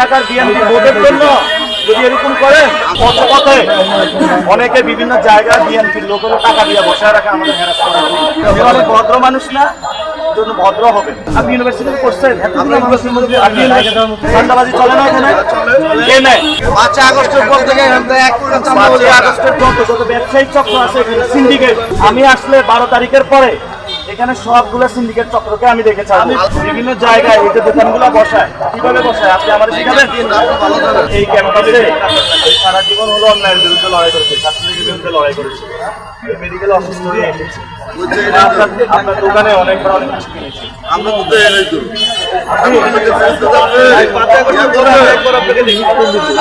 টাকার বিএনপি ভোটের জন্য যদি এরকম করেন, পথে অনেকে বিভিন্ন জায়গায় বিএনপির লোকেরা টাকা দিয়ে বসায় রাখে আমাদের হ্যারাস করার জন্য। অনেক ভদ্র মানুষ না, জন্য ভদ্র হবে। আপনি ইউনিভার্সিটি করছেন, ঠান্ডাবাজি চলে না এখানে? কে নেয়? 5 আগস্টের পর থেকে 5 আগস্টের পর যত ব্যবসায়িক চক্র আছে সিন্ডিকেট, আমি আসলে 12 তারিখের পরে এখানে সবগুলো সিন্ডিকেট চক্রকে আমি দেখেছি। বিভিন্ন জায়গায় এই যে দোকানগুলো বসায়, কিভাবে বসায় আপনি আমার শিখাবেন? এই ক্যাম্পাসে সারা জীবন হলো অন্যায়ের বিরুদ্ধে লড়াই করেছে, ছাত্রলীগের বিরুদ্ধে লড়াই করেছে, মেডিকেল অসুস্থ হয়ে এসেছে। আপনার দোকানে অনেকবার অনেক কিছু কিনেছি। আমরা তো এরাই তো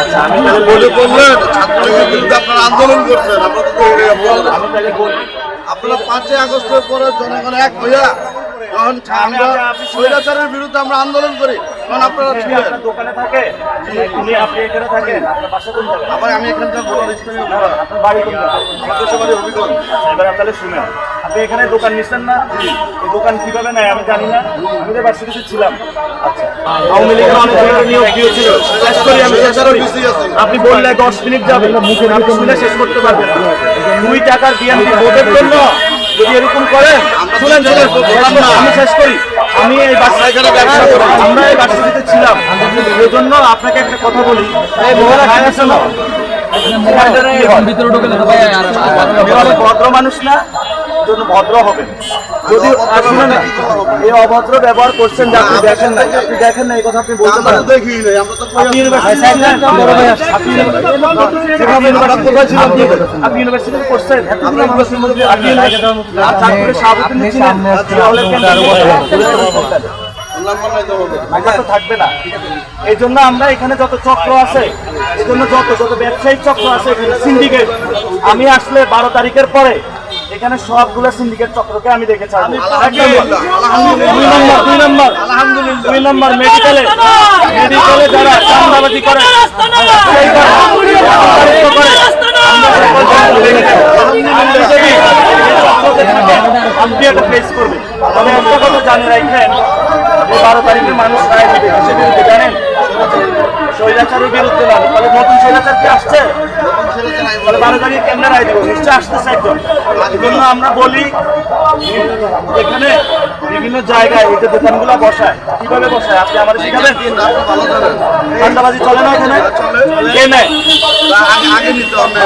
আচ্ছা, আমি তাহলে বলে বললেন ছাত্রলীগের বিরুদ্ধে আপনারা আন্দোলন করছেন, আমরা তো আমি তাহলে বলি, আপনারা 5 আগস্টের পরে জনগণ এক হইয়া যখন আমরা স্বৈরাচারের বিরুদ্ধে আমরা আন্দোলন করি তখন আপনারা ছিলেন। আপনার দোকানে থাকে, আপনি এখানে থাকেন, আপনার বাসা কোন জায়গায়? আমি এখানকার বড় স্থানীয় আপনার বাড়ি কোন জায়গায়? আমাদের সবারই অভিজ্ঞতা। এবার তাহলে শুনেন, আপনি এখানে দোকান নিচ্ছেন না? এই দোকান কিভাবে নেয় আমি জানি না, আমি তো ভার্সিটিতে ছিলাম। আচ্ছা, আওয়ামী লীগের অনেক ধরনের নিয়োগ দিয়েছিল, শেষ করি আমি, শেষ করি। আপনি বললে 10 মিনিট যাবে, মুখে শুনে শেষ করতে পারবেন না। 2 টাকার বিএনপি ভোটের জন্য যদি এরকম করেন, শুনেন আমি শেষ করি। আমি এই বাসায় যারা ব্যবসা করি, আমরা এই ভার্সিটিতে ছিলাম, এই জন্য আপনাকে একটা কথা বলি, এই মহিলা খায় আছে না, ভদ্র মানুষ না, জন্য ভদ্র হবে। যদি শুনেন না, এই অভদ্র ব্যবহার করছেন যে আপনি দেখেন না, আপনি দেখেন না, এই কথা আপনি বলতে পারেন। দেখি নাই, আমরা তো আপনি ইউনিভার্সিটি করছেন, থাকবে না। এই জন্য আমরা এখানে যত চক্র আছে, এই জন্য যত ব্যবসায়িক চক্র আছে সিন্ডিকেট, আমি আসলে 12 তারিখের পরে এখানে সবগুলো সিন্ডিকেট চক্রকে আমি দেখেছি। 2 নম্বর মেডিকেলে যারা চাঁদাবাজি করে, আপনি একটা ফেস করবে। তবে একটা কথা জানে রাখেন, 12 তারিখের মানুষ রায় দেবে, কিসের বিরুদ্ধে জানেন? স্বৈরাচারের বিরুদ্ধে না। তাহলে নতুন স্বৈরাচার কি আসছে? তাহলে 12 তারিখে কেমনে রায় দেবো? নিশ্চয় আসতেছে একজন। এই জন্য আমরা বলি, এখানে বিভিন্ন জায়গায় এই যে দোকানগুলো বসায়, কিভাবে বসায় আপনি আমার শিখাবেন? ঠান্ডাবাজি চলে না এখানে? কে নেয়? আগে নিতে হবে।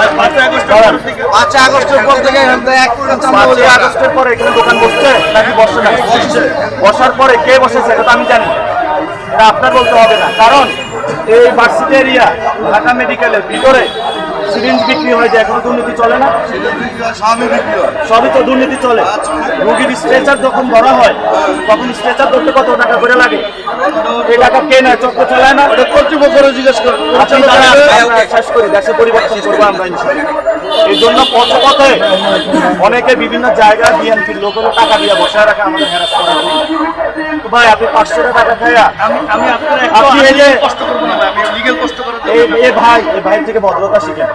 5 আগস্টের পর থেকে 5 আগস্টের পরে এখানে দোকান বসছে নাকি বসে না? বসার পরে কে বসেছে এটা তো আমি জানি, এটা আপনার বলতে হবে না। কারণ এই ভার্সিটি এরিয়া ঢাকা মেডিকেলের ভিতরে সিরিঞ্জ বিক্রি হয়, যে এখনো দুর্নীতি চলে না? সবই তো দুর্নীতি চলে। রোগীর স্ট্রেচার যখন ধরা হয়, তখন স্ট্রেচার ধরতে কত টাকা করে লাগে? এই টাকা কে নেয়? চক্র চালায় না? কর্তৃপক্ষরা জিজ্ঞেস করেন। শেষ করি, দেশে পরিবর্তন করবো আমরা ইনশাআল্লাহ। এই জন্য পথে অনেকে বিভিন্ন জায়গায় বিএনপির লোকেরা টাকা দিয়ে বসায় রাখে আমাদের হ্যারাস করার জন্য। ভাই আপনি 500 টাকা খাইয়া আমি আপনার কষ্ট করবো না, আমি লিগ্যাল কষ্ট করে এই ভাই থেকে ভদ্রতা শিখেন।